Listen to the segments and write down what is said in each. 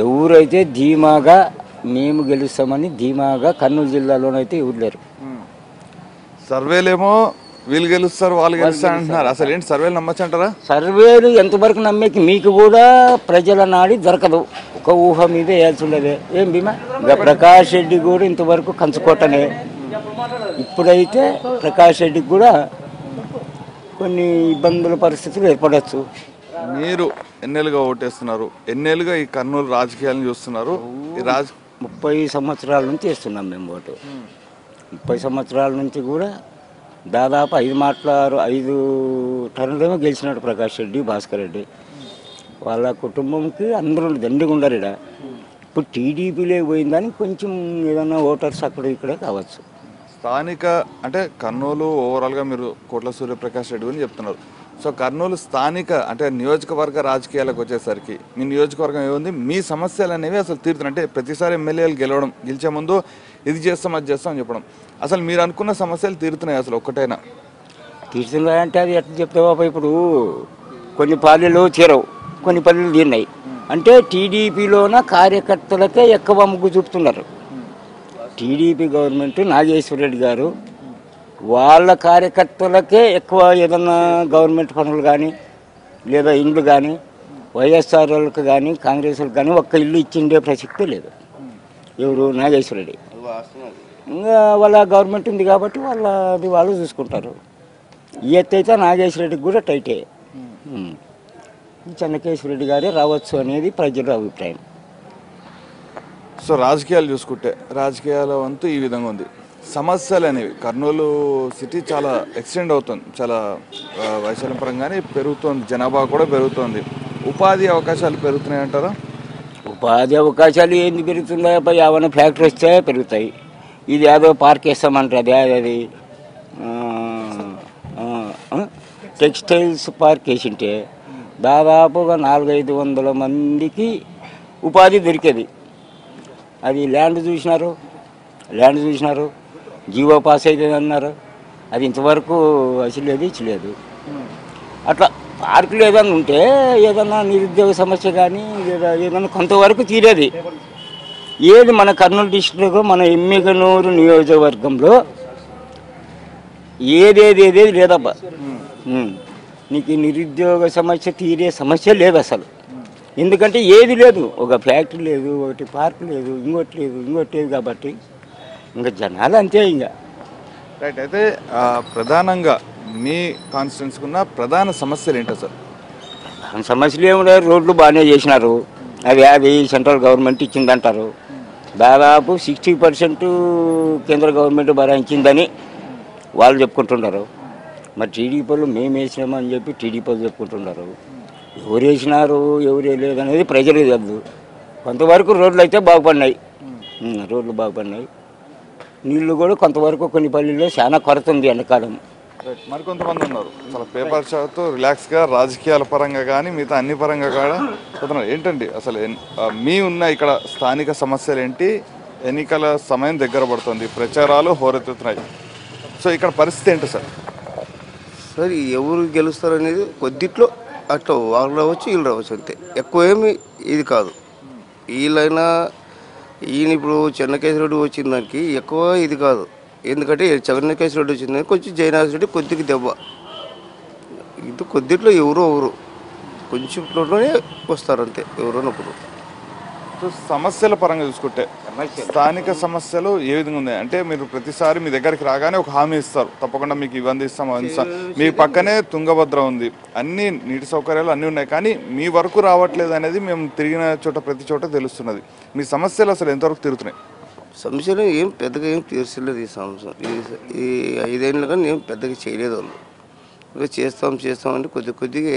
ఎవరైతే ధీమాగా మేము గెలుస్తామని ధీమాగా కర్నూలు జిల్లాలోనైతే ఎవరు లేరు. సర్వేలేమో వీళ్ళు గెలుస్తారు వాళ్ళు గెలుస్తారు అంటున్నారు. అసలు ఏంటి సర్వేలు నమ్మచ్చు అంటారా? సర్వేలు ఎంతవరకు నమ్మేకి మీకు కూడా ప్రజల నాడి దొరకదు. ఒక ఊహ మీద వేయాల్సి ఉండదే. ఏం భీమా ఇంకా ప్రకాష్ రెడ్డి కూడా ఇంతవరకు కంచుకోటనే. ఇప్పుడైతే ప్రకాష్ రెడ్డికి కూడా కొన్ని ఇబ్బందుల పరిస్థితులు ఏర్పడవచ్చు. మీరు ఎన్నేళ్ళుగా ఓటేస్తున్నారు, ఎన్నేళ్ళుగా ఈ కర్నూలు రాజకీయాలను చూస్తున్నారు? ఈ 30 సంవత్సరాల నుంచి వేస్తున్నాం మేము ఓటు. 30 సంవత్సరాల నుంచి కూడా దాదాపు 5 టర్నులేమో గెలిచినాడు ప్రకాష్ రెడ్డి, భాస్కర్ రెడ్డి. వాళ్ళ కుటుంబంకి అందరూ దండిగా ఉండరు ఇక్కడ. ఇప్పుడు టీడీపీలో పోయిందని కొంచెం ఏదన్నా ఓటర్స్ అక్కడ ఇక్కడే కావచ్చు. స్థానిక అంటే కర్నూలు ఓవరాల్గా మీరు కోట్ల సూర్యప్రకాష్ రెడ్డి గురించి చెప్తున్నారు. సో కర్నూలు స్థానిక అంటే నియోజకవర్గ రాజకీయాలకు వచ్చేసరికి మీ నియోజకవర్గం ఏముంది, మీ సమస్యలు అనేవి అసలు తీరుతున్నాయి? అంటే ప్రతిసారి ఎమ్మెల్యేలు గెలిచే ముందు ఇది చేస్తాం అది చేస్తాం అని చెప్పడం, అసలు మీరు అనుకున్న సమస్యలు తీరుతున్నాయి అసలు ఒక్కటైనా? తీరుతున్నాయంటే అది ఎట్లా చెప్తావా? ఇప్పుడు కొన్ని పల్లెలు చేరవు, కొన్ని పల్లెలు తీరినాయి. అంటే టీడీపీలోన కార్యకర్తలకే ఎక్కువ మొగ్గు చూపుతున్నారు. టీడీపీ గవర్నమెంట్ నాగేశ్వర రెడ్డి గారు వాళ్ళ కార్యకర్తలకే ఎక్కువ ఏదన్నా గవర్నమెంట్ పనులు కానీ లేదా ఇండ్లు కానీ వైఎస్ఆర్ వాళ్ళకి కానీ కాంగ్రెస్ వాళ్ళకి కానీ ఒక్క ఇల్లు ఇచ్చిండే ప్రసక్తే లేదు. ఎవరు? నాగేశ్వర రెడ్డి. ఇంకా వాళ్ళ గవర్నమెంట్ ఉంది కాబట్టి వాళ్ళది వాళ్ళు చూసుకుంటారు. ఈ ఎత్తైతే నాగేశ్వర రెడ్డికి కూడా టైటే. చెన్నకేశ్వర రెడ్డి గారే రావచ్చు అనేది ప్రజల అభిప్రాయం. సో రాజకీయాలు చూసుకుంటే రాజకీయాల వంతు ఈ విధంగా ఉంది. సమస్యలు అనేవి కర్నూలు సిటీ చాలా ఎక్స్టెండ్ అవుతుంది, చాలా వైశాల్యం పరంగానే పెరుగుతోంది, జనాభా కూడా పెరుగుతోంది. ఉపాధి అవకాశాలు పెరుగుతున్నాయి అంటారా? ఉపాధి అవకాశాలు ఏంది పెరుగుతున్నాయి? ఏమైనా ఫ్యాక్టరీ వస్తే పెరుగుతాయి. ఇది ఏదో పార్క్ వేస్తామంటారు, అది టెక్స్టైల్స్ పార్క్ వేసింటే దాదాపుగా 400-500 మందికి ఉపాధి దొరికేది. అది ల్యాండ్ చూసినారు, జీవో పాస్ అవుతుంది అన్నారు. అది ఇంతవరకు అసలేదు ఇచ్చలేదు. అట్లా పార్కులు ఏదన్నా ఉంటే ఏదన్నా నిరుద్యోగ సమస్య కానీ లేదా ఏదన్నా కొంతవరకు తీరేది. ఏది మన కర్నూలు డిస్ట్రిక్ట్లో మన ఎమ్మిగనూరు నియోజకవర్గంలో ఏదేది లేదబ్బా. నీకు నిరుద్యోగ సమస్య తీరే సమస్య లేదు అసలు. ఎందుకంటే ఏది లేదు, ఒక ఫ్యాక్టరీ లేదు, ఒకటి పార్క్ లేదు, ఇంకోటి లేదు కాబట్టి ఇంకా జనాలు అంతే. ఇంకా రైట్. అయితే ప్రధానంగా మీ కాన్స్టిట్యున్సీకి ఉన్న ప్రధాన సమస్యలు ఏంటో సార్? ప్రధాన సమస్యలు ఏమి? రోడ్లు బాగానే చేసినారు, అది సెంట్రల్ గవర్నమెంట్ ఇచ్చిందంటారు. దాదాపు 60% కేంద్ర గవర్నమెంట్ భరించిందని వాళ్ళు చెప్పుకుంటున్నారు. మరి టీడీపీ వాళ్ళు మేము వేసినామని చెప్పి టీడీపీ వాళ్ళు చెప్పుకుంటున్నారు. ఎవరు వేసినారు ఎవరు వేయలేదు అనేది ప్రజలకు తెలుసు. కొంతవరకు రోడ్లు అయితే బాగుపడినాయి, నీళ్లు కూడా కొంతవరకు కొన్ని పల్లెల్లో చాలా కొరత ఉంది ఎండాకాలం. మరికొంతమంది ఉన్నారు అసలు పేపర్ చదువుతూ రిలాక్స్గా రాజకీయాల పరంగా కానీ మిగతా అన్ని పరంగా కూడా చదువుతున్నారు. ఏంటండి అసలు మీ ఉన్న ఇక్కడ స్థానిక సమస్యలు ఏంటి? ఎన్నికల సమయం దగ్గర పడుతుంది, ప్రచారాలు హోరెత్తుతున్నాయి. సో ఇక్కడ పరిస్థితి ఏంటి సార్? సార్ ఎవరు గెలుస్తారు అనేది కొద్దిట్లో అట్లా వాళ్ళు రావచ్చు వీళ్ళు రావచ్చు అంతే, ఎక్కువ ఏమి ఇది కాదు. వీళ్ళైనా ఈయన ఇప్పుడు చెన్నకేశ్వర రెడ్డి వచ్చిన దానికి ఎక్కువ ఇది కాదు. ఎందుకంటే చెన్నకేశ్వర రెడ్డి వచ్చిన దానికి కొంచెం జయనాథ్ రెడ్డి కొద్దిగా దెబ్బ. ఇది కొద్దిట్లో ఎవరు కొంచెంలోనే వస్తారు అంతే ఎవరోనప్పుడు. సో సమస్యల పరంగా చూసుకుంటే స్థానిక సమస్యలు ఏ విధంగా ఉన్నాయి అంటే మీరు ప్రతిసారి మీ దగ్గరికి రాగానే ఒక హామీ ఇస్తారు, తప్పకుండా మీకు ఇవన్నీ ఇస్తాం అవన్నీ ఇస్తాం. మీ పక్కనే తుంగభద్ర ఉంది, అన్ని నీటి సౌకర్యాలు అన్నీ ఉన్నాయి, కానీ మీ వరకు రావట్లేదు అనేది మేము తిరిగిన చోట ప్రతి చోట తెలుస్తున్నది. మీ సమస్యలు అసలు ఎంతవరకు తీరుతున్నాయి? సమస్యలు ఏం పెద్దగా ఏం తీర్చలేదు ఈ సంవత్సరం. ఈ 5 ఏళ్ళు కానీ ఏం పెద్దగా చేయలేదు వాళ్ళు. ఇంకా చేస్తామంటే కొద్దిగా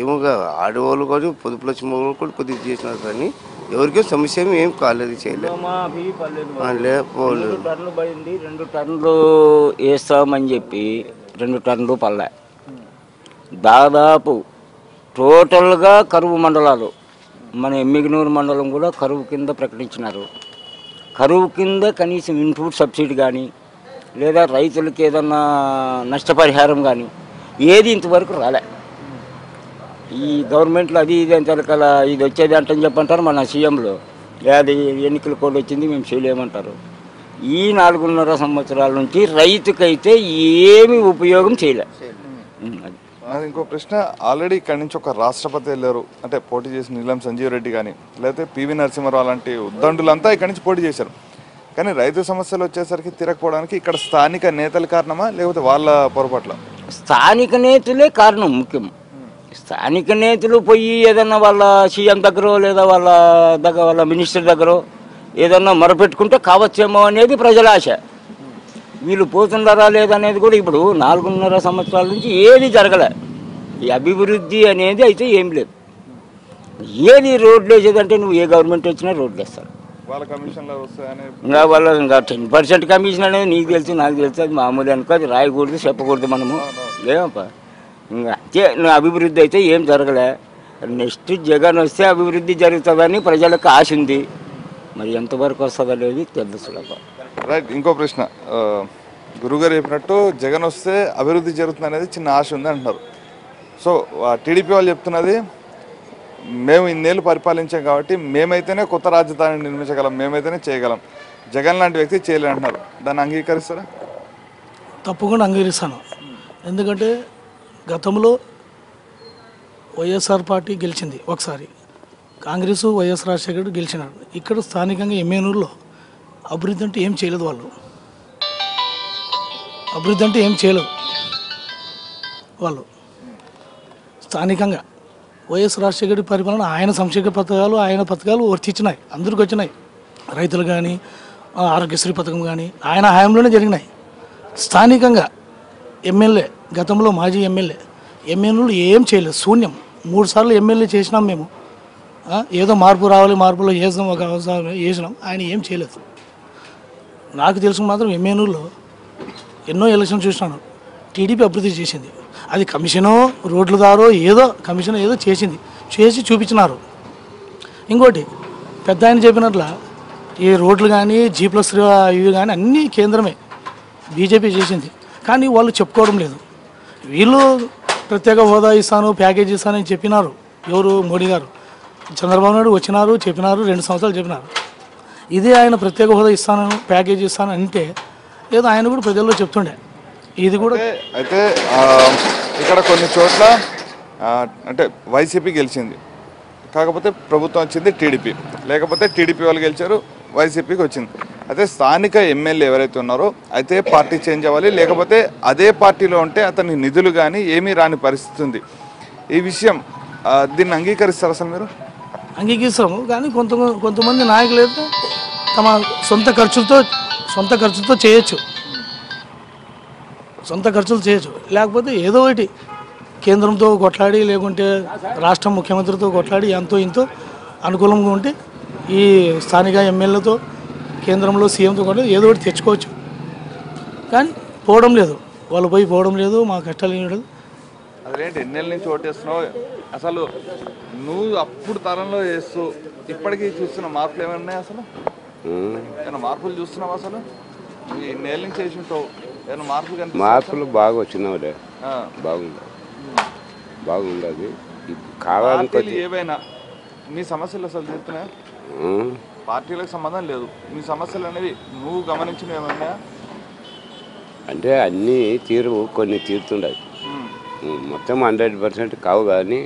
ఏమోగా ఆడేవాళ్ళు కానీ పొదుపులు వచ్చిన వాళ్ళు కూడా కొద్దిగా చేసినారు, కానీ ఎవరికీ సమస్య ఏం కాలేదు, చేయలేదు. 2 టన్నులు పడింది, 2 టన్నులు వేస్తామని చెప్పి 2 టన్నులు పల్లె. దాదాపు టోటల్గా కరువు మండలాలు, మన ఎమ్మిగనూరు మండలం కూడా కరువు కింద ప్రకటించినారు. కరువు కింద కనీసం ఇన్పుట్ సబ్సిడీ కానీ లేదా రైతులకి ఏదన్నా నష్టపరిహారం కానీ ఏది ఇంతవరకు రాలే. ఈ గవర్నమెంట్లో అది ఇది అని తరకాల ఇది వచ్చేది అంటని చెప్పంటారు మన సీఎంలో అది ఎన్నికల కోడ్ వచ్చింది మేము చేయలేమంటారు. ఈ 4.5 సంవత్సరాల నుంచి రైతుకైతే ఏమీ ఉపయోగం చేయలే. అది ఇంకో ప్రశ్న, ఆల్రెడీ ఇక్కడి నుంచి ఒక రాష్ట్రపతి వెళ్ళారు, అంటే పోటీ చేసిన నీలం సంజీవ్ రెడ్డి కానీ లేకపోతే పివి నరసింహారావు లాంటి ఉద్దండులంతా ఇక్కడి నుంచి పోటీ చేశారు. కానీ రైతు సమస్యలు వచ్చేసరికి తిరగకపోవడానికి ఇక్కడ స్థానిక నేతల కారణమా లేకపోతే వాళ్ళ పొరపాట్ల? స్థానిక నేతలే కారణం ముఖ్యం. స్థానిక నేతలు పోయి ఏదన్నా వాళ్ళ సీఎం దగ్గర లేదా వాళ్ళ మినిస్టర్ దగ్గర ఏదన్నా మొరపెట్టుకుంటే కావచ్చేమో అనేది ప్రజల ఆశ. వీళ్ళు పోతున్నారా లేదనేది కూడా ఇప్పుడు 4.5 సంవత్సరాల నుంచి ఏది జరగలే. ఈ అభివృద్ధి అనేది అయితే ఏం లేదు. ఏది రోడ్లు వేసేదంటే నువ్వు ఏ గవర్నమెంట్ వచ్చినా రోడ్లు వేస్తారు. వాళ్ళ కమిషన్లో వస్తాయని ఇంకా వాళ్ళ ఇంకా 10% కమిషన్ అనేది నీకు తెలుసు నాకు తెలుసు, అది మామూలు అనుకో, అది రాయకూడదు చెప్పకూడదు మనము. ఏమప్ప ఇంకా అంతే. అభివృద్ధి అయితే ఏం జరగలే. నెక్స్ట్ జగన్ వస్తే అభివృద్ధి జరుగుతుందని ప్రజలకు ఆశ ఉంది. మరి ఎంతవరకు వస్తుంది అనేది తెలుసు. రైట్. ఇంకో ప్రశ్న, గురుగారు చెప్పినట్టు జగన్ వస్తే అభివృద్ధి జరుగుతుంది అనేది చిన్న ఆశ ఉంది అంటున్నారు. సో టీడీపీ వాళ్ళు చెప్తున్నది మేము ఇన్నేళ్ళు పరిపాలించాం కాబట్టి మేమైతేనే కొత్త రాజధానిని నిర్మించగలం, మేమైతేనే చేయగలం, జగన్ లాంటి వ్యక్తి చేయలేదు అంటున్నారు. దాన్ని అంగీకరిస్తారా? తప్పకుండా అంగీకరిస్తాను. ఎందుకంటే గతంలో వైఎస్ఆర్ పార్టీ గెలిచింది ఒకసారి, కాంగ్రెస్ వైఎస్ రాజశేఖర్ గెలిచినారు. ఇక్కడ స్థానికంగా ఎమ్మెనూరులో అభివృద్ధి అంటే ఏం చేయలేదు. అభివృద్ధి అంటే ఏం చేయలేదు వాళ్ళు. స్థానికంగా వైఎస్ రాజశేఖర్ పరిపాలన ఆయన సంక్షేమ పథకాలు వర్తించినాయి, అందరికి వచ్చినాయి. రైతులు కానీ ఆరోగ్యశ్రీ పథకం కానీ ఆయన హయాంలోనే జరిగినాయి. స్థానికంగా ఎమ్మెల్యే, గతంలో మాజీ ఎమ్మెల్యేలు ఏం చేయలేదు, శూన్యం. 3 సార్లు ఎమ్మెల్యే చేసినాం మేము. ఏదో మార్పు రావాలి, మార్పులో వేసినాం, ఆయన ఏం చేయలేదు. నాకు తెలుసు మాత్రం ఎమ్మెల్యేలో ఎన్నో ఎలక్షన్ చూసినాను. టీడీపీ అభివృద్ధి చేసింది. అది కమిషనో రోడ్ల దారో ఏదో చేసి చూపించినారు. ఇంకోటి పెద్ద ఆయన చెప్పినట్ల ఈ రోడ్లు కానీ G+ ఇవి కానీ అన్నీ కేంద్రమే బీజేపీ చేసింది. కానీ వాళ్ళు చెప్పుకోవడం లేదు. వీళ్ళు ప్రత్యేక హోదా ఇస్తాను, ప్యాకేజ్ ఇస్తానని చెప్పినారు. ఎవరు? మోడీ గారు. చంద్రబాబు నాయుడు వచ్చినారు, చెప్పినారు, 2 సంవత్సరాలు చెప్పినారు. ఇదే ఆయన ప్రత్యేక హోదా ఇస్తాను, ప్యాకేజ్ ఇస్తాను అంటే ఏదో ఆయన కూడా ప్రజల్లో చెప్తుండే. ఇది కూడా అయితే ఇక్కడ కొన్ని చోట్ల అంటే వైసీపీ గెలిచింది, కాకపోతే ప్రభుత్వం వచ్చింది టీడీపీ, లేకపోతే టీడీపీ వాళ్ళు గెలిచారు, వైసీపీకి వచ్చింది. అయితే స్థానిక ఎమ్మెల్యే ఎవరైతే ఉన్నారో అయితే పార్టీ చేంజ్ అవ్వాలి, లేకపోతే అదే పార్టీలో ఉంటే అతని నిధులు కానీ ఏమీ రాని పరిస్థితి ఉంది. ఈ విషయం దీన్ని అంగీకరిస్తారు అసలు మీరు? అంగీకరిస్తాము. కానీ కొంతమంది నాయకులు అయితే తమ సొంత ఖర్చులతో చేయొచ్చు, లేకపోతే ఏదో ఒకటి కేంద్రంతో కొట్లాడి, లేకుంటే రాష్ట్ర ముఖ్యమంత్రితో కొట్లాడి ఎంతో ఇంతో అనుకూలంగా ఉంటే ఈ స్థానిక ఎమ్మెల్యేలతో కేంద్రంలో సీఎంతో కొట్లాడి ఏదో ఒకటి తెచ్చుకోవచ్చు. కానీ పోవడం లేదు, వాళ్ళు పోవడం లేదు. మా కష్టాలు ఏం లేదు. అదేంటి ఎన్నెల నుంచి ఓటేస్తున్నావు? అసలు నువ్వు అప్పుడు తరంలో చేస్తూ ఇప్పటికీ చూస్తున్న మార్పులు ఏమైనా ఉన్నాయి? అసలు ఏమైనా మార్పులు చూస్తున్నావు? అసలు ఎన్నేళ్ళ నుంచి చేసి ఉంటావు, ఏమైనా మార్పులు బాగా వచ్చినావులే. బాగుండదు కావాలి. ఏవైనా మీ సమస్యలు అసలు తీరుతున్నాయా? పార్టీలకు సంబంధం లేదు, మీ సమస్యలు అనేవి నువ్వు గమనించినవి ఏమన్నా? అంటే అన్నీ కొన్ని తీరుతుండవు. మొత్తం 100% కావు, కానీ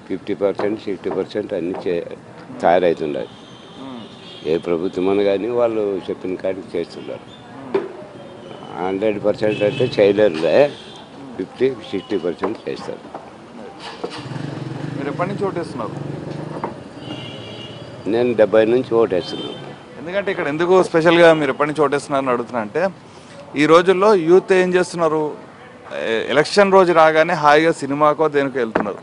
50%, 60% అన్నీ తయారవుతుండవు. ఏ ప్రభుత్వం అని కానీ వాళ్ళు చెప్పిన కాడికి చేస్తున్నారు. 100% అంటే చేయలేరులే, 50-60% చేస్తారు. మీరు ఎప్పటి నుంచి ఓటేస్తున్నారు? నేను 70 నుంచి ఓటేస్తున్నాను. ఎందుకంటే ఇక్కడ ఎందుకు స్పెషల్గా మీరు ఎప్పటి నుంచి ఓటేస్తున్నారని అడుగుతున్నా అంటే, ఈ రోజుల్లో యూత్ ఏం చేస్తున్నారు, ఎలక్షన్ రోజు రాగానే హాయిగా సినిమాకో దేనికో వెళ్తున్నారు.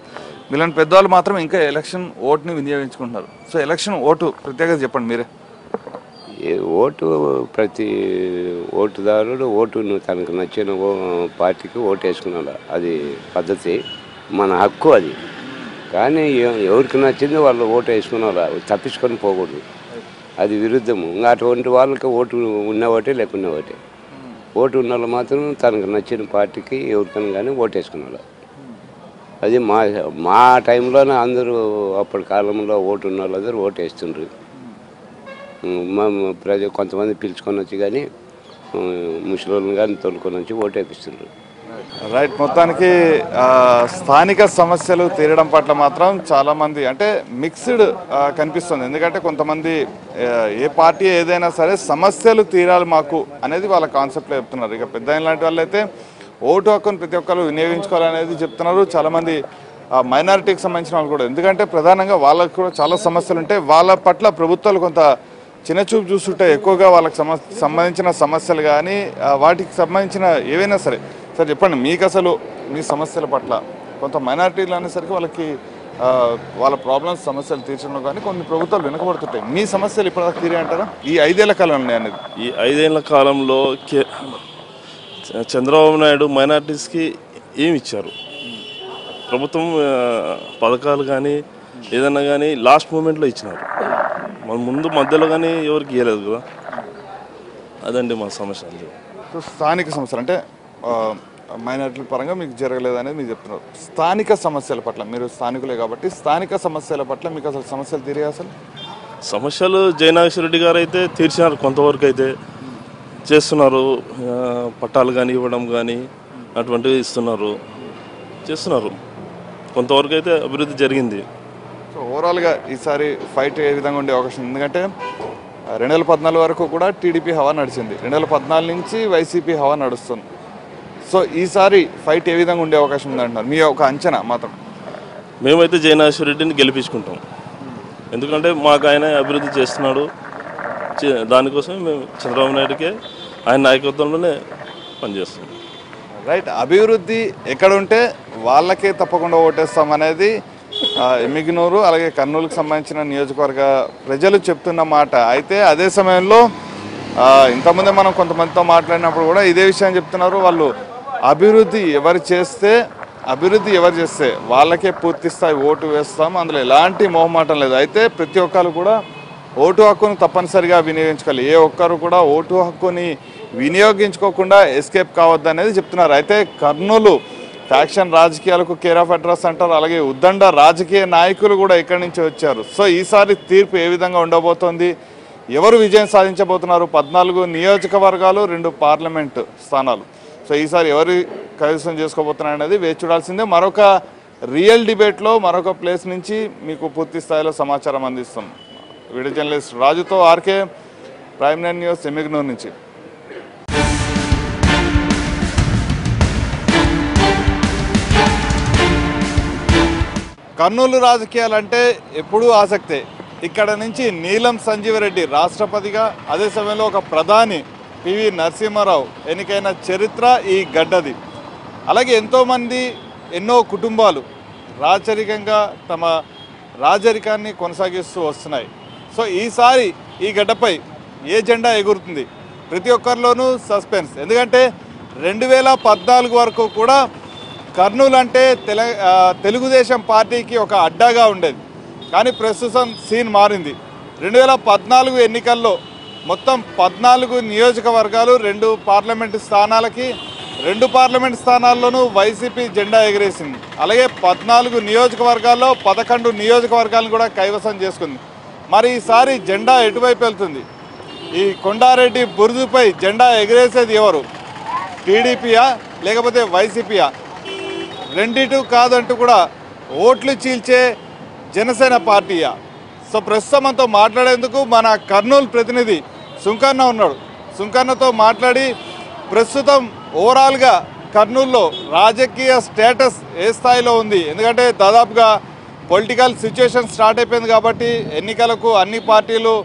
వీళ్ళని పెద్దవాళ్ళు మాత్రం ఇంకా ఎలక్షన్ ఓటుని వినియోగించుకుంటున్నారు. సో ఎలక్షన్ ఓటు ప్రత్యేకత చెప్పండి మీరే. ఓటు ప్రతి ఓటుదారుడు ఓటును తనకు నచ్చిన పార్టీకి ఓటు వేసుకున్నాడు. అది పద్ధతి, మన హక్కు అది. కానీ ఎవరికి నచ్చింది వాళ్ళు ఓటు వేసుకున్నారు, తప్పించుకొని పోకూడదు. అది విరుద్ధము. ఇంకా అటువంటి వాళ్ళకి ఓటు ఉన్న ఒకటే లేకున్నా ఒకటే. ఓటు ఉన్న వాళ్ళు మాత్రం తనకు నచ్చిన పార్టీకి ఎవరికైనా కానీ ఓటు వేసుకున్నారు. అది మా టైంలోనే అందరూ అప్పటి కాలంలో ఓటు ఉన్న వాళ్ళందరూ ఓటు వేస్తుండ్రు. కొంతమంది పిలుచుకొని వచ్చి కానీ ముసలోళ్ళని కానీ తోలుకొని వచ్చి ఓటు వేపిస్తుండ్రు. రైట్. మొత్తానికి స్థానిక సమస్యలు తీరడం పట్ల మాత్రం చాలామంది అంటే మిక్స్డ్ కనిపిస్తుంది. ఎందుకంటే కొంతమంది ఏ పార్టీ ఏదైనా సరే సమస్యలు తీరాలి మాకు అనేది వాళ్ళ కాన్సెప్ట్లో చెప్తున్నారు. ఇక పెద్ద లాంటి వాళ్ళు అయితే ఓటు హక్కును ప్రతి ఒక్కరు వినియోగించుకోవాలనేది చెప్తున్నారు. చాలామంది మైనారిటీకి సంబంధించిన వాళ్ళు కూడా, ఎందుకంటే ప్రధానంగా వాళ్ళకు కూడా చాలా సమస్యలు ఉంటాయి. వాళ్ళ పట్ల ప్రభుత్వాలు కొంత చిన్నచూపు చూస్తుంటే ఎక్కువగా వాళ్ళకి సంబంధించిన సమస్యలు కానీ వాటికి సంబంధించిన ఏవైనా సరే. సార్ చెప్పండి, మీకు అసలు మీ సమస్యల పట్ల కొంత మైనారిటీలు అనేసరికి వాళ్ళకి వాళ్ళ ప్రాబ్లమ్స్ సమస్యలు తీర్చడం కానీ కొన్ని ప్రభుత్వాలు వెనుకబడుతుంటాయి. మీ సమస్యలు ఇప్పటిదాకా తీరే అంటారా ఈ 5 ఏళ్ల కాలంలో అనేది? ఈ 5 ఏళ్ల కాలంలో చంద్రబాబు నాయుడు మైనార్టీస్కి ఏమి ఇచ్చారు? ప్రభుత్వం పథకాలు కానీ ఏదన్నా కానీ లాస్ట్ మూమెంట్లో ఇచ్చినారు. మన ముందు మధ్యలో కానీ ఎవరికి ఇవ్వలేదు కదా. అదండి మా సమస్య. సో స్థానిక సమస్యలు అంటే మైనారిటీల పరంగా మీకు జరగలేదు అనేది మీరు చెప్తున్నారు. స్థానిక సమస్యల పట్ల మీరు స్థానికులే కాబట్టి స్థానిక సమస్యల పట్ల మీకు అసలు సమస్యలు తీరే అసలు సమస్యలు జయనాగేశ్వర రెడ్డి గారు అయితే తీర్చినారు, కొంతవరకు అయితే చేస్తున్నారు. పట్టాలు కానీ ఇవ్వడం కానీ అటువంటివి ఇస్తున్నారు, చేస్తున్నారు. కొంతవరకు అయితే అభివృద్ధి జరిగింది. సో ఓవరాల్గా ఈసారి ఫైట్ ఏ విధంగా ఉండే అవకాశం? ఎందుకంటే 2014 వరకు కూడా టీడీపీ హవా నడిచింది, 2014 నుంచి వైసీపీ హవా నడుస్తుంది. సో ఈసారి ఫైట్ ఏ విధంగా ఉండే అవకాశం ఉందంటున్నారు మీ ఒక అంచనా మాత్రం? మేమైతే జయనాగేశ్వర రెడ్డిని గెలిపించుకుంటాం. ఎందుకంటే మాకు ఆయన అభివృద్ధి చేస్తున్నాడు. దానికోసం మేము చంద్రబాబు నాయుడుకే ఆయన నాయకత్వంలోనే పనిచేస్తున్నాం. రైట్. అభివృద్ధి ఎక్కడ ఉంటే వాళ్ళకే తప్పకుండా ఓటేస్తాం అనేది ఎమ్మిగనూరు అలాగే కర్నూలుకు సంబంధించిన నియోజకవర్గ ప్రజలు చెప్తున్న మాట. అయితే అదే సమయంలో ఇంతకుముందే మనం కొంతమందితో మాట్లాడినప్పుడు కూడా ఇదే విషయం చెప్తున్నారు. వాళ్ళు అభివృద్ధి ఎవరు చేస్తే వాళ్ళకే పూర్తి స్థాయి ఓటు వేస్తాం, అందులో ఎలాంటి మొహమాటం లేదు. అయితే ప్రతి ఒక్కరు కూడా ఓటు హక్కును తప్పనిసరిగా వినియోగించుకోవాలి. ఏ ఒక్కరు కూడా ఓటు హక్కుని వినియోగించుకోకుండా ఎస్కేప్ కావద్దు అనేది చెప్తున్నారు. అయితే కర్నూలు ఫ్యాక్షన్ రాజకీయాలకు కేర్ ఆఫ్ అడ్రస్ అంటారు. అలాగే ఉద్దండ రాజకీయ నాయకులు కూడా ఇక్కడి నుంచి వచ్చారు. సో ఈసారి తీర్పు ఏ విధంగా ఉండబోతోంది, ఎవరు విజయం సాధించబోతున్నారు? 14 నియోజకవర్గాలు, 2 పార్లమెంటు స్థానాలు. సో ఈసారి ఎవరు కైవసం చేసుకోబోతున్నారు అనేది వేచి చూడాల్సిందే. మరొక రియల్ డిబేట్లో మరొక ప్లేస్ నుంచి మీకు పూర్తి స్థాయిలో సమాచారం అందిస్తాం. వీడియో జర్నలిస్ట్ రాజుతో ఆర్కే, ప్రైమ్ 9 న్యూస్, ఎమ్మిగనూరు నుంచి. కర్నూలు రాజకీయాలంటే ఎప్పుడూ ఆసక్తే. ఇక్కడ నుంచి నీలం సంజీవరెడ్డి రాష్ట్రపతిగా, అదే సమయంలో ఒక ప్రధాని పివి నరసింహారావు ఎన్నికైన చరిత్ర ఈ గడ్డది. అలాగే ఎంతోమంది, ఎన్నో కుటుంబాలు రాచరికంగా తమ రాజరికాన్ని కొనసాగిస్తూ వస్తున్నాయి. సో ఈసారి ఈ గడ్డపై ఏ జెండా ఎగురుతుంది? ప్రతి ఒక్కరిలోనూ సస్పెన్స్. ఎందుకంటే 2014 వరకు కూడా కర్నూలు అంటే తెలుగుదేశం పార్టీకి ఒక అడ్డాగా ఉండేది. కానీ ప్రస్తుతం సీన్ మారింది. 2014 ఎన్నికల్లో మొత్తం 14 నియోజకవర్గాలు, 2 పార్లమెంటు స్థానాలకి, 2 పార్లమెంట్ స్థానాల్లోనూ వైసీపీ జెండా ఎగిరేసింది. అలాగే 14 నియోజకవర్గాల్లో 11 నియోజకవర్గాలను కూడా కైవసం చేసుకుంది. మరి ఈసారి జెండా ఎటువైపు వెళ్తుంది? ఈ కొండారెడ్డి బురుజుపై జెండా ఎగిరేసేది ఎవరు? టీడీపీయా లేకపోతే వైసీపీయా? రెండిటు కాదంటూ కూడా ఓట్లు చీల్చే జనసేన పార్టీయా? సో ప్రస్తుతం మనతో మాట్లాడేందుకు మన కర్నూలు ప్రతినిధి సుంకన్న ఉన్నాడు. సుంకన్నతో మాట్లాడి ప్రస్తుతం ఓవరాల్గా కర్నూలులో రాజకీయ స్టేటస్ ఏ స్థాయిలో ఉంది, ఎందుకంటే దాదాపుగా పొలిటికల్ సిచ్యువేషన్ స్టార్ట్ అయిపోయింది కాబట్టి ఎన్నికలకు అన్ని పార్టీలు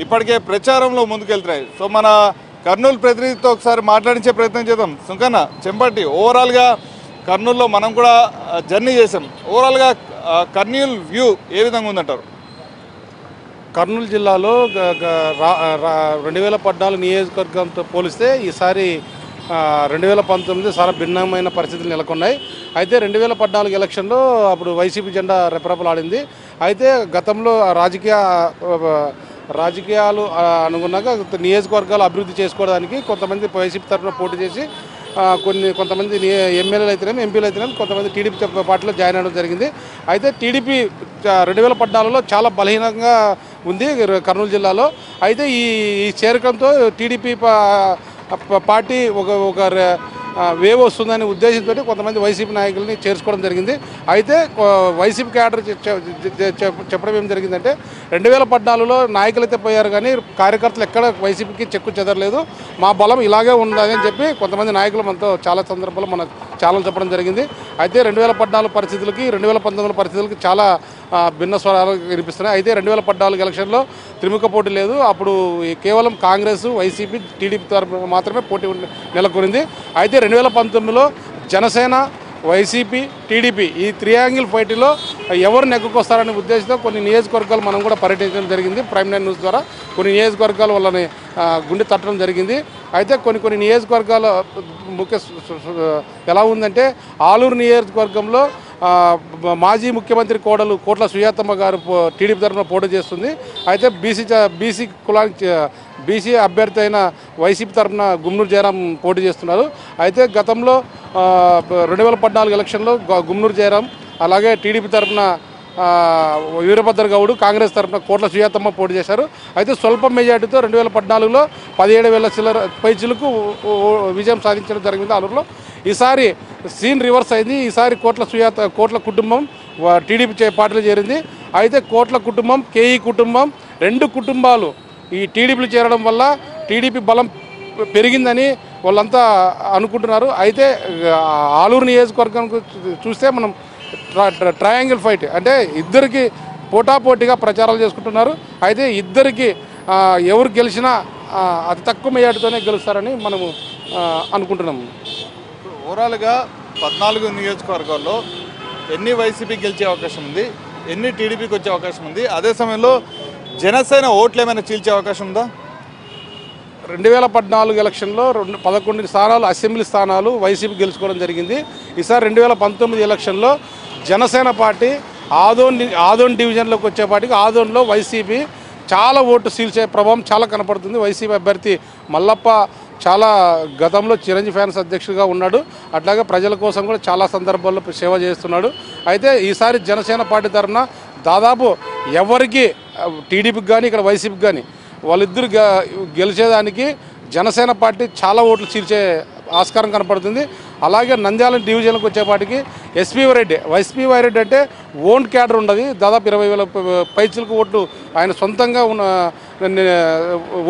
ఇప్పటికే ప్రచారంలో ముందుకెళ్తున్నాయి. సో మన కర్నూలు ప్రతినిధితో ఒకసారి మాట్లాడించే ప్రయత్నం చేద్దాం. సుంకన్న, చెంపట్టి, ఓవరాల్గా కర్నూలులో మనం కూడా జర్నీ చేసాం. ఓవరాల్గా కర్నూలు వ్యూ ఏ విధంగా ఉందంటారు? కర్నూలు జిల్లాలో 2014 నియోజకవర్గంతో పోలిస్తే ఈసారి 2019 చాలా భిన్నమైన పరిస్థితులు నెలకొన్నాయి. అయితే 2014 ఎలక్షన్లో అప్పుడు వైసీపీ జెండా రెపరెపలాడింది. అయితే గతంలో రాజకీయాలు అనుగుణంగా నియోజకవర్గాలు అభివృద్ధి చేసుకోవడానికి కొంతమంది వైసీపీ తరఫున పోటీ చేసి కొంతమంది ఎమ్మెల్యేలు అయితేనేమి ఎంపీలు అయితేనేమి కొంతమంది టీడీపీ పార్టీలో జాయిన్ అవ్వడం జరిగింది. అయితే టీడీపీ 2014లో చాలా బలహీనంగా ఉంది కర్నూలు జిల్లాలో. అయితే ఈ చేరకంతో టీడీపీ పార్టీ ఒక వేవ్ వస్తుందనే ఉద్దేశంతో కొంతమంది వైసీపీ నాయకుల్ని చేర్చుకోవడం జరిగింది. అయితే వైసీపీ క్యాడర్ చెప్పడం ఏం జరిగిందంటే 2014లో నాయకులు అయితే పోయారు కానీ కార్యకర్తలు ఎక్కడ వైసీపీకి చెక్కు చెదరలేదు, మా బలం ఇలాగే ఉందని చెప్పి కొంతమంది నాయకులు మనతో చాలా సందర్భాల్లో మన ఛానల్ చెప్పడం జరిగింది. అయితే 2014 పరిస్థితులకి 2019 పరిస్థితులకి చాలా భిన్న స్వరాలు వినిపిస్తున్నాయి. అయితే 2014 ఎలక్షన్లో త్రిముఖ పోటీ లేదు, అప్పుడు కేవలం కాంగ్రెస్, వైసీపీ, టీడీపీ తరఫున మాత్రమే పోటీ నెలకొనింది. అయితే 2019లో జనసేన, వైసీపీ, టీడీపీ ఈ త్రియాంగిల్ ఫైట్లో ఎవరు నెగ్గుకొస్తారనే ఉద్దేశంతో కొన్ని నియోజకవర్గాలు మనం కూడా పర్యటించడం జరిగింది. ప్రైమ్ 9 న్యూస్ ద్వారా కొన్ని నియోజకవర్గాలు వాళ్ళని గుండె తట్టడం జరిగింది. అయితే కొన్ని నియోజకవర్గాల ముఖ్య ఎలా ఉందంటే ఆలూరు నియోజకవర్గంలో మాజీ ముఖ్యమంత్రి కోడలు కోట్ల సుజాతమ్మ గారు టీడీపీ తరఫున పోటీ చేస్తుంది. అయితే బీసీ కులానికి బీసీ అభ్యర్థి అయిన వైసీపీ తరఫున గుమ్నూరు జయరాం పోటీ చేస్తున్నారు. అయితే గతంలో 2014 ఎలక్షన్లో గుమ్నూరు జయరాం, అలాగే టీడీపీ తరఫున వీరభద్ర గౌడ్, కాంగ్రెస్ తరఫున కోట్ల సుజాతమ్మ పోటీ చేశారు. అయితే స్వల్ప మెజార్టీతో 2014లో 17,000 చిల్లర పైచులకు విజయం సాధించడం జరిగింది ఆలూరులో. ఈసారి సీన్ రివర్స్ అయింది. ఈసారి కోట్ల కుటుంబం టీడీపీ పార్టీలో చేరింది. అయితే కోట్ల కుటుంబం, కేఈ కుటుంబం 2 కుటుంబాలు ఈ టీడీపీలో చేరడం వల్ల టీడీపీ బలం పెరిగిందని వాళ్ళంతా అనుకుంటున్నారు. అయితే ఆలూరు నియోజకవర్గం చూస్తే మనం ట్రయాంగిల్ ఫైట్ అంటే ఇద్దరికి పోటాపోటీగా ప్రచారాలు చేసుకుంటున్నారు. అయితే ఇద్దరికి ఎవరు గెలిచినా అతి తక్కువ మెజార్టీతోనే గెలుస్తారని మనము అనుకుంటున్నాము. ఓవరాల్గా 14 నియోజకవర్గాల్లో ఎన్ని వైసీపీ గెలిచే అవకాశం ఉంది, ఎన్ని టీడీపీకి వచ్చే అవకాశం ఉంది, అదే సమయంలో జనసేన ఓట్లు ఏమైనా చీల్చే అవకాశం ఉందా? 2014 ఎలక్షన్లో 11 స్థానాలు అసెంబ్లీ స్థానాలు వైసీపీ గెలుచుకోవడం జరిగింది. ఈసారి 2019 ఎలక్షన్లో జనసేన పార్టీ ఆదోన్ డివిజన్లోకి వచ్చేపాటికి ఆదోన్లో వైసీపీ చాలా ఓటు చీల్చే ప్రభావం చాలా కనపడుతుంది. వైసీపీ అభ్యర్థి మల్లప్ప చాలా గతంలో చిరంజీవి ఫ్యాన్స్ అధ్యక్షుడిగా ఉన్నాడు, అట్లాగే ప్రజల కోసం కూడా చాలా సందర్భాల్లో సేవ చేస్తున్నాడు. అయితే ఈసారి జనసేన పార్టీ తరఫున దాదాపు ఎవరికి టీడీపీకి కానీ ఇక్కడ వైసీపీకి కానీ వాళ్ళిద్దరు గెలిచేదానికి జనసేన పార్టీ చాలా ఓట్లు చీల్చే ఆస్కారం కనపడుతుంది. అలాగే నంద్యాల డివిజన్కి వచ్చేపాటికి వైఎస్పీ రెడ్డి అంటే ఓన్ క్యాడర్ ఉండదు, దాదాపు 20,000 పైచులకు ఓట్లు ఆయన సొంతంగా ఉన్న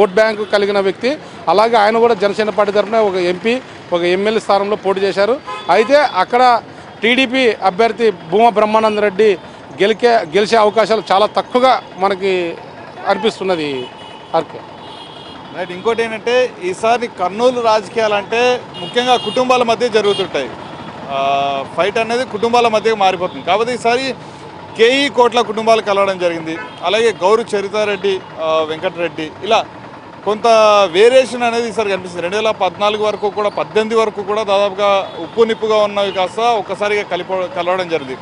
ఓట్ బ్యాంకు కలిగిన వ్యక్తి. అలాగే ఆయన కూడా జనసేన పార్టీ తరఫున ఒక ఎంపీ, ఒక ఎమ్మెల్యే స్థానంలో పోటీ చేశారు. అయితే అక్కడ టీడీపీ అభ్యర్థి భూమా బ్రహ్మానంద రెడ్డి గెలిచే అవకాశాలు చాలా తక్కువగా మనకి అనిపిస్తున్నది. రైట్. ఇంకోటి ఏంటంటే ఈసారి కర్నూలు రాజకీయాలు అంటే ముఖ్యంగా కుటుంబాల మధ్య జరుగుతుంటాయి, ఫైట్ అనేది కుటుంబాల మధ్య మారిపోతుంది. కాబట్టి ఈసారి కేఈ కోట్ల కుటుంబాలు కలవడం జరిగింది, అలాగే గౌరు చరితారెడ్డి, వెంకటరెడ్డి, ఇలా కొంత వేరియేషన్ అనేది ఈసారి కనిపిస్తుంది. 2014 వరకు కూడా 18 వరకు కూడా దాదాపుగా ఉప్పు నిప్పుగా ఉన్నవి కాస్త ఒక్కసారిగా కలవడం జరిగింది.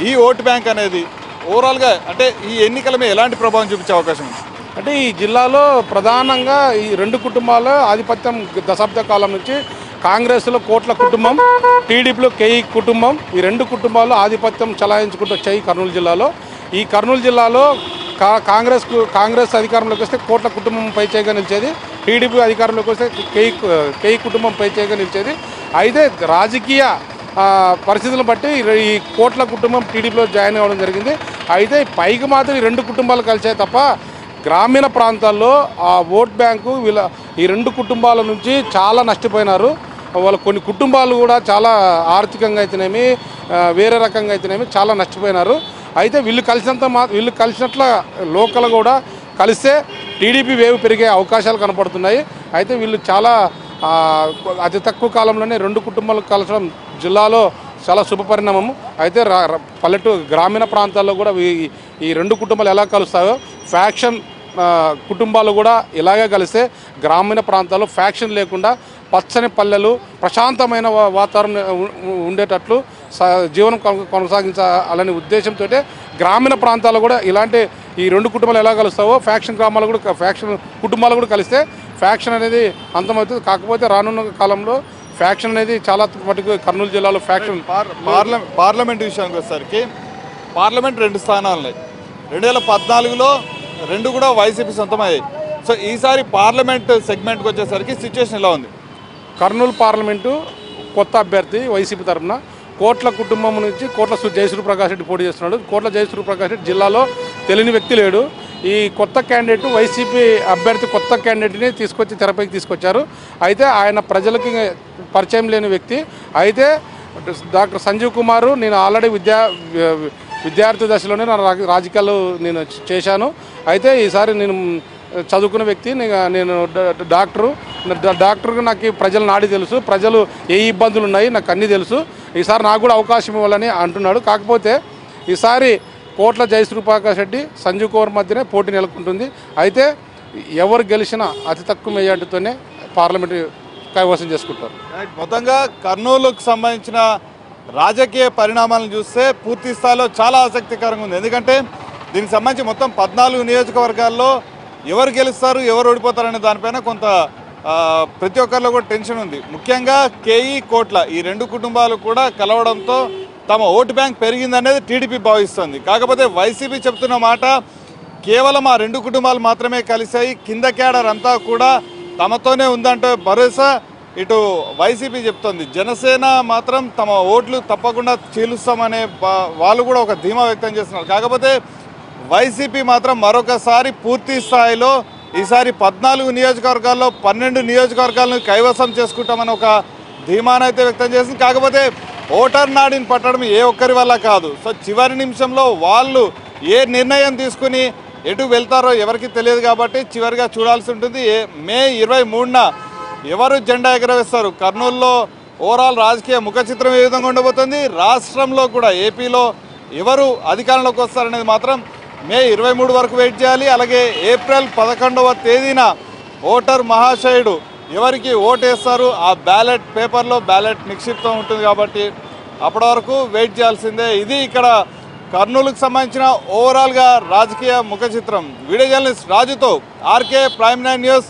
ఈ ఓటు బ్యాంక్ అనేది ఓవరాల్గా అంటే ఈ ఎన్నికల మీద ఎలాంటి ప్రభావం చూపించే అవకాశం ఉంది? అంటే ఈ జిల్లాలో ప్రధానంగా ఈ 2 కుటుంబాల ఆధిపత్యం దశాబ్ద కాలం నుంచి కాంగ్రెస్లో కోట్ల కుటుంబం, టీడీపీలో కేఈ కుటుంబం, ఈ 2 కుటుంబాలు ఆధిపత్యం చలాయించుకుంటూ వచ్చాయి కర్నూలు జిల్లాలో. ఈ కర్నూలు జిల్లాలో కాంగ్రెస్ అధికారంలోకి వస్తే కోట్ల కుటుంబం పైచేయిగా నిలిచేది, టీడీపీ అధికారంలోకి వస్తే కేఈ కుటుంబం పైచేయిగా నిలిచేది. అయితే రాజకీయ పరిస్థితులను బట్టి ఈ కోట్ల కుటుంబం టీడీపీలో జాయిన్ అవ్వడం జరిగింది. అయితే పైకి మాత్రం ఈ 2 కుటుంబాలు కలిసాయి తప్ప గ్రామీణ ప్రాంతాల్లో ఆ ఓట్ బ్యాంకు ఈ 2 కుటుంబాల నుంచి చాలా నష్టపోయినారు. కొన్ని కుటుంబాలు కూడా చాలా ఆర్థికంగా అయితేనేమి వేరే రకంగా అయితేనేమి చాలా నష్టపోయినారు. అయితే వీళ్ళు కలిసినట్ల లోకల్ కూడా కలిస్తే టీడీపీ వేవ్ పెరిగే అవకాశాలు కనపడుతున్నాయి. అయితే వీళ్ళు చాలా అతి తక్కువ కాలంలోనే 2 కుటుంబాలు కలసడం జిల్లాలో చాలా శుభపరిణామము. అయితే గ్రామీణ ప్రాంతాల్లో కూడా ఈ 2 కుటుంబాలు ఎలా కలుస్తాయో ఫ్యాక్షన్ కుటుంబాలు కూడా ఇలాగే కలిస్తే గ్రామీణ ప్రాంతాల్లో ఫ్యాక్షన్ లేకుండా పచ్చని పల్లెలు, ప్రశాంతమైన వాతావరణం ఉండేటట్లు జీవనం కొనసాగించాలనే ఉద్దేశంతో గ్రామీణ ప్రాంతాల్లో కూడా ఇలాంటి ఈ 2 కుటుంబాలు ఎలా కలుస్తావో ఫ్యాక్షన్ కుటుంబాలు కూడా కలిస్తే ఫ్యాక్షన్ అనేది అంతమవుతుంది. కాకపోతే రానున్న కాలంలో ఫ్యాక్షన్ అనేది చాలా మటుకు కర్నూలు జిల్లాలో ఫ్యాక్షన్. పార్లమెంట్ విషయానికి వచ్చేసరికి పార్లమెంట్ 2 స్థానాలు ఉన్నాయి. 2014లో 2 కూడా వైసీపీ సొంతమయ్యాయి. సో ఈసారి పార్లమెంట్ సెగ్మెంట్కి వచ్చేసరికి సిచ్యువేషన్ ఎలా ఉంది? కర్నూలు పార్లమెంటు కొత్త అభ్యర్థి వైసీపీ తరఫున కోట్ల కుటుంబం నుంచి కోట్ల జయసూర్యప్రకాష్ రెడ్డి పోటీ చేస్తున్నాడు. కోట్ల జయసూర్యప్రకాష్ రెడ్డి జిల్లాలో తెలియని వ్యక్తి లేడు. ఈ కొత్త క్యాండిడేట్ వైసీపీ అభ్యర్థి కొత్త క్యాండిడేట్ని తీసుకొచ్చి తెరపైకి తీసుకొచ్చారు. అయితే ఆయన ప్రజలకి పరిచయం లేని వ్యక్తి. అయితే డాక్టర్ సంజీవ్ కుమార్, నేను ఆల్రెడీ విద్యార్థి దశలోనే నా రాజకీయాలు నేను చేశాను. అయితే ఈసారి నేను చదువుకున్న వ్యక్తి, నేను డాక్టర్గా నాకు ప్రజల నాడి తెలుసు, ప్రజలు ఏ ఇబ్బందులు ఉన్నాయి నాకు అన్నీ తెలుసు. ఈసారి నాకు కూడా అవకాశం ఇవ్వాలని అంటున్నాడు. కాకపోతే ఈసారి కోట్ల జయసూర్యప్రకాష్ రెడ్డి, సంజీవ్ కుమార్ మధ్యనే పోటీ నెలకొంటుంది. అయితే ఎవరు గెలిచినా అతి తక్కువ మెజార్టీతోనే పార్లమెంట్ కైవసం చేసుకుంటారు. మొత్తంగా కర్నూలుకు సంబంధించిన రాజకీయ పరిణామాలను చూస్తే పూర్తి స్థాయిలో చాలా ఆసక్తికరంగా ఉంది. ఎందుకంటే దీనికి సంబంధించి మొత్తం 14 నియోజకవర్గాల్లో ఎవరు గెలుస్తారు, ఎవరు ఓడిపోతారనే దానిపైన కొంత ప్రతి ఒక్కరిలో కూడా టెన్షన్ ఉంది. ముఖ్యంగా కేఈ, కోట్ల ఈ 2 కుటుంబాలు కూడా కలవడంతో తమ ఓటు బ్యాంక్ పెరిగిందనేది టీడీపీ భావిస్తుంది. కాకపోతే వైసీపీ చెప్తున్న మాట కేవలం ఆ 2 కుటుంబాలు మాత్రమే కలిశాయి, కింద క్యాడర్ అంతా కూడా తమతోనే ఉందంటే భరోసా ఇటు వైసీపీ చెప్తోంది. జనసేన మాత్రం తమ ఓట్లు తప్పకుండా చీలుస్తామనే వాళ్ళు కూడా ఒక ధీమా వ్యక్తం చేస్తున్నారు. కాకపోతే వైసీపీ మాత్రం మరొకసారి పూర్తి స్థాయిలో ఈసారి 14 నియోజకవర్గాల్లో 12 నియోజకవర్గాలను కైవసం చేసుకుంటామని ఒక ధీమానైతే వ్యక్తం చేసింది. కాకపోతే ఓటర్ నాడిని పట్టడం ఏ ఒక్కరి వల్ల కాదు. సో చివరి నిమిషంలో వాళ్ళు ఏ నిర్ణయం తీసుకుని ఎటు వెళ్తారో ఎవరికి తెలియదు. కాబట్టి చివరిగా చూడాల్సి ఉంటుంది. మే 23న ఎవరు జెండా ఎగరవేస్తారు, కర్నూలులో ఓవరాల్ రాజకీయ ముఖ చిత్రం ఏ విధంగా ఉండబోతుంది, రాష్ట్రంలో కూడా ఏపీలో ఎవరు అధికారంలోకి వస్తారనేది మాత్రం మే 23 వరకు వెయిట్ చేయాలి. అలాగే ఏప్రిల్ 11వ తేదీన ఓటర్ మహాశయుడు ఎవరికి ఓటేస్తారు ఆ బ్యాలెట్ పేపర్లో బ్యాలెట్ నిక్షిప్తం ఉంటుంది. కాబట్టి అప్పటి వరకు వెయిట్ చేయాల్సిందే. ఇది ఇక్కడ కర్నూలుకు సంబంధించిన ఓవరాల్గా రాజకీయ ముఖ చిత్రం. వీడియో జర్నలిస్ట్ రాజుతో ఆర్కే ప్రైమ్ 9 న్యూస్,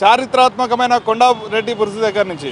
చారిత్రాత్మకమైన కొండారెడ్డి బురుజు దగ్గర నుంచి.